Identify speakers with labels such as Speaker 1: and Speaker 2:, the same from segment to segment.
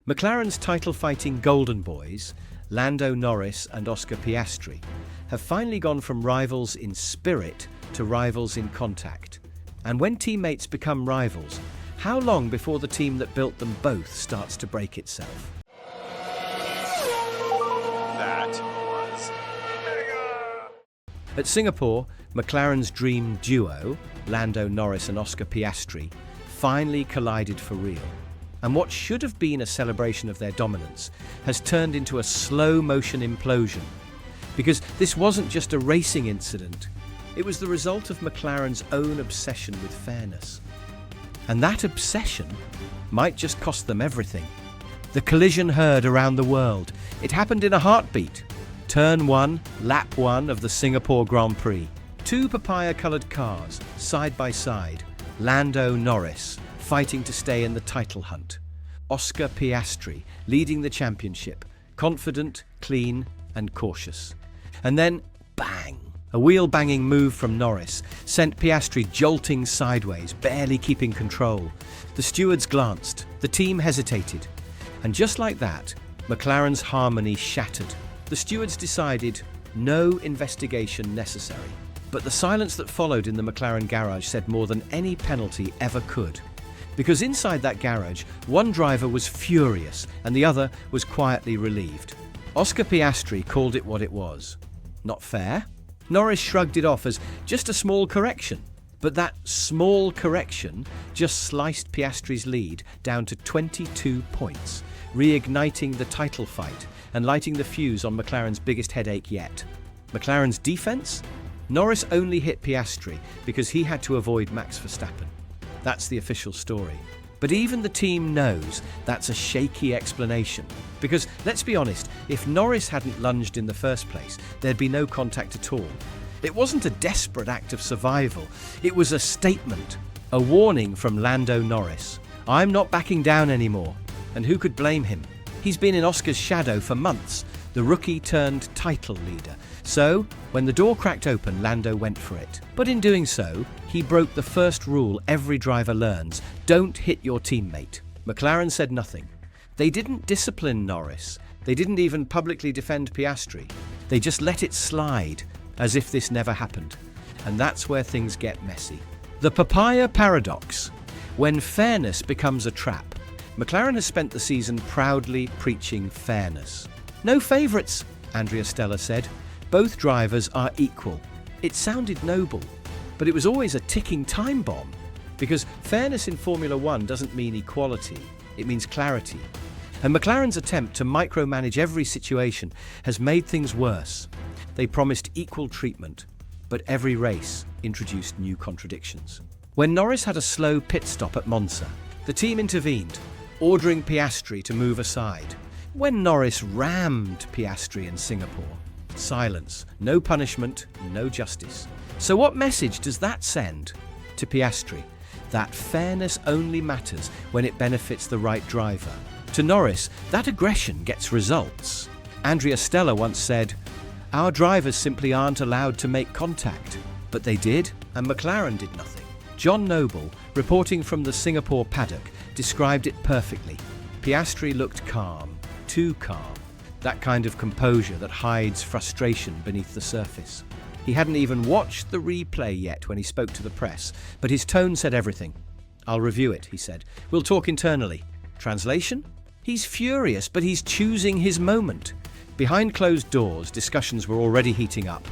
Speaker 1: McLaren's title-fighting Golden Boys, Lando Norris and Oscar Piastri, have finally gone from rivals in spirit to rivals in contact. And when teammates become rivals, how long before the team that built them both starts to break itself?
Speaker 2: That was mega!
Speaker 1: At Singapore, McLaren's dream duo, Lando Norris and Oscar Piastri, finally collided for real. And what should have been a celebration of their dominance has turned into a slow-motion implosion. Because this wasn't just a racing incident, it was the result of McLaren's own obsession with fairness. And that obsession might just cost them everything. The collision heard around the world. It happened in a heartbeat. Turn 1, lap 1 of the Singapore Grand Prix. Two papaya-coloured cars, side by side. Lando Norris, fighting to stay in the title hunt. Oscar Piastri, leading the championship, confident, clean and cautious. And then, bang! A wheel-banging move from Norris sent Piastri jolting sideways, barely keeping control. The stewards glanced, the team hesitated. And just like that, McLaren's harmony shattered. The stewards decided no investigation necessary. But the silence that followed in the McLaren garage said more than any penalty ever could. Because inside that garage, one driver was furious and the other was quietly relieved. Oscar Piastri called it what it was. Not fair? Norris shrugged it off as just a small correction. But that small correction just sliced Piastri's lead down to 22 points, reigniting the title fight and lighting the fuse on McLaren's biggest headache yet. McLaren's defense? Norris only hit Piastri because he had to avoid Max Verstappen. That's the official story. But even the team knows that's a shaky explanation. Because, let's be honest, if Norris hadn't lunged in the first place, there'd be no contact at all. It wasn't a desperate act of survival. It was a statement, a warning from Lando Norris. I'm not backing down anymore. And who could blame him? He's been in Oscar's shadow for months, the rookie turned title leader. So, when the door cracked open, Lando went for it. But in doing so, he broke the first rule every driver learns: don't hit your teammate. McLaren said nothing. They didn't discipline Norris. They didn't even publicly defend Piastri. They just let it slide, as if this never happened. And that's where things get messy. The papaya paradox. When fairness becomes a trap, McLaren has spent the season proudly preaching fairness. No favourites, Andrea Stella said. Both drivers are equal. It sounded noble, but it was always a ticking time bomb. Because fairness in Formula One doesn't mean equality, it means clarity. And McLaren's attempt to micromanage every situation has made things worse. They promised equal treatment, but every race introduced new contradictions. When Norris had a slow pit stop at Monza, the team intervened, ordering Piastri to move aside. When Norris rammed Piastri in Singapore, silence, no punishment, no justice. So what message does that send to Piastri? That fairness only matters when it benefits the right driver. To Norris, that aggression gets results. Andrea Stella once said, "Our drivers simply aren't allowed to make contact." But they did, and McLaren did nothing. John Noble, reporting from the Singapore paddock, described it perfectly. Piastri looked calm, too calm. That kind of composure that hides frustration beneath the surface. He hadn't even watched the replay yet when he spoke to the press, but his tone said everything. "I'll review it," he said. "We'll talk internally." Translation? He's furious, but he's choosing his moment. Behind closed doors, discussions were already heating up.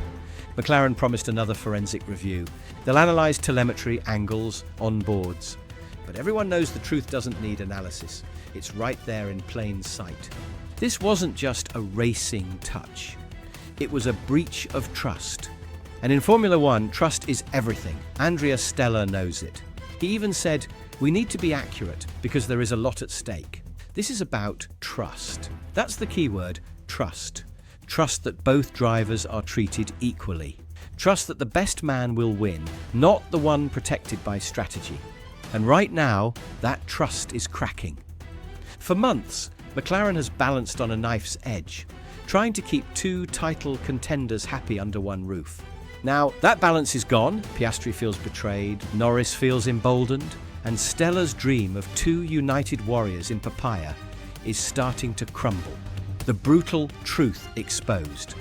Speaker 1: McLaren promised another forensic review. They'll analyse telemetry, angles, onboards. But everyone knows the truth doesn't need analysis. It's right there in plain sight. This wasn't just a racing touch. It was a breach of trust. And in Formula One, trust is everything. Andrea Stella knows it. He even said, "We need to be accurate because there is a lot at stake." This is about trust. That's the key word, trust. Trust that both drivers are treated equally. Trust that the best man will win, not the one protected by strategy. And right now, that trust is cracking. For months, McLaren has balanced on a knife's edge, trying to keep two title contenders happy under one roof. Now, that balance is gone. Piastri feels betrayed, Norris feels emboldened, and Stella's dream of two united warriors in papaya is starting to crumble. The brutal truth exposed.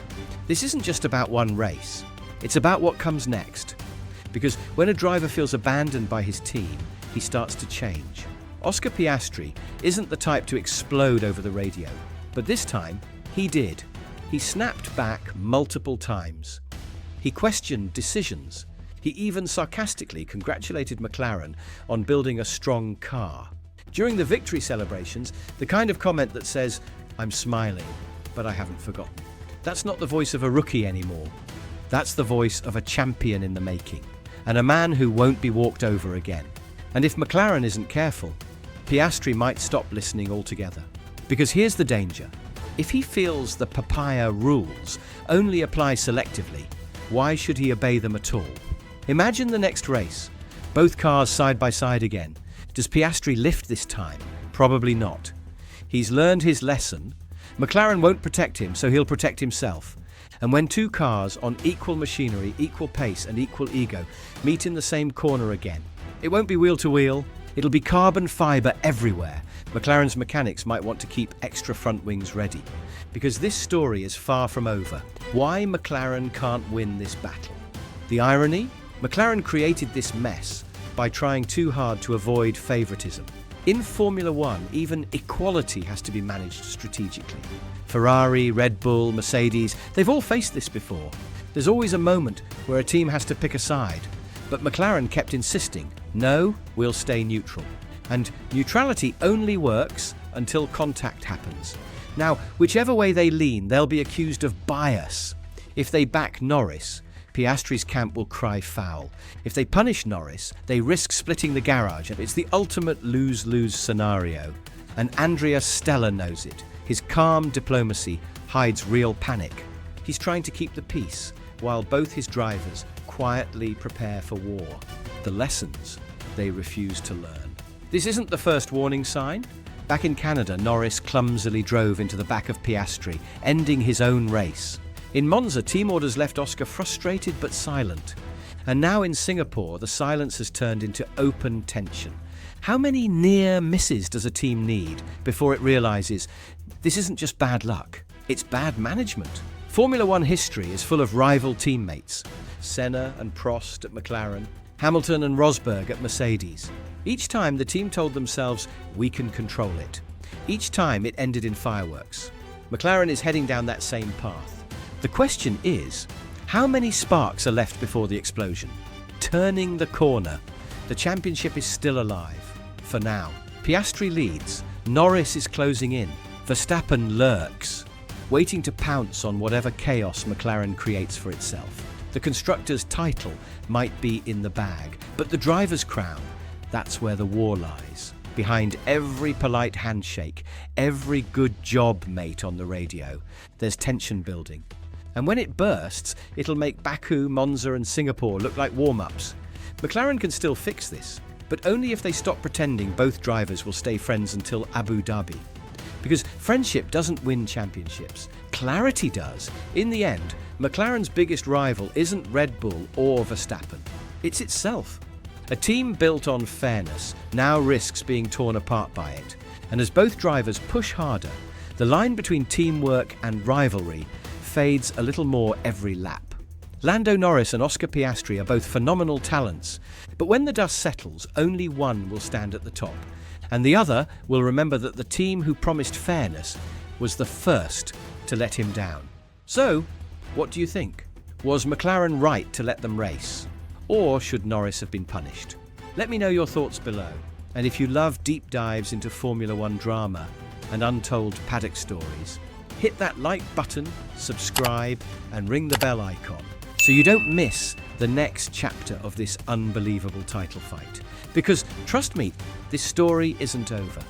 Speaker 1: This isn't just about one race. It's about what comes next. Because when a driver feels abandoned by his team, he starts to change. Oscar Piastri isn't the type to explode over the radio, but this time he did. He snapped back multiple times. He questioned decisions. He even sarcastically congratulated McLaren on building a strong car. During the victory celebrations, the kind of comment that says, "I'm smiling, but I haven't forgotten." That's not the voice of a rookie anymore. That's the voice of a champion in the making, and a man who won't be walked over again. And if McLaren isn't careful, Piastri might stop listening altogether. Because here's the danger. If he feels the papaya rules only apply selectively, why should he obey them at all? Imagine the next race. Both cars side by side again. Does Piastri lift this time? Probably not. He's learned his lesson. McLaren won't protect him, so he'll protect himself. And when two cars on equal machinery, equal pace and equal ego meet in the same corner again, it won't be wheel to wheel. It'll be carbon fibre everywhere. McLaren's mechanics might want to keep extra front wings ready. Because this story is far from over. Why McLaren can't win this battle? The irony? McLaren created this mess by trying too hard to avoid favouritism. In Formula One, even equality has to be managed strategically. Ferrari, Red Bull, Mercedes, they've all faced this before. There's always a moment where a team has to pick a side. But McLaren kept insisting, no, we'll stay neutral. And neutrality only works until contact happens. Now, whichever way they lean, they'll be accused of bias. If they back Norris, Piastri's camp will cry foul. If they punish Norris, they risk splitting the garage. It's the ultimate lose-lose scenario. And Andrea Stella knows it. His calm diplomacy hides real panic. He's trying to keep the peace, while both his drivers quietly prepare for war. The lessons they refuse to learn. This isn't the first warning sign. Back in Canada, Norris clumsily drove into the back of Piastri, ending his own race. In Monza, team orders left Oscar frustrated but silent. And now in Singapore, the silence has turned into open tension. How many near misses does a team need before it realises this isn't just bad luck, it's bad management? Formula One history is full of rival teammates. Senna and Prost at McLaren, Hamilton and Rosberg at Mercedes. Each time the team told themselves, we can control it. Each time it ended in fireworks. McLaren is heading down that same path. The question is, how many sparks are left before the explosion? Turning the corner. The championship is still alive. For now. Piastri leads. Norris is closing in. Verstappen lurks, waiting to pounce on whatever chaos McLaren creates for itself. The constructor's title might be in the bag, but the driver's crown, that's where the war lies. Behind every polite handshake, every good job mate on the radio, there's tension building. And when it bursts, it'll make Baku, Monza and Singapore look like warm-ups. McLaren can still fix this, but only if they stop pretending both drivers will stay friends until Abu Dhabi. Because friendship doesn't win championships. Clarity does. In the end, McLaren's biggest rival isn't Red Bull or Verstappen. It's itself. A team built on fairness now risks being torn apart by it. And as both drivers push harder, the line between teamwork and rivalry fades a little more every lap. Lando Norris and Oscar Piastri are both phenomenal talents, but when the dust settles, only one will stand at the top, and the other will remember that the team who promised fairness was the first to let him down. So, what do you think? Was McLaren right to let them race? Or should Norris have been punished? Let me know your thoughts below. And if you love deep dives into Formula One drama and untold paddock stories, hit that like button, subscribe, and ring the bell icon so you don't miss the next chapter of this unbelievable title fight. Because, trust me, this story isn't over.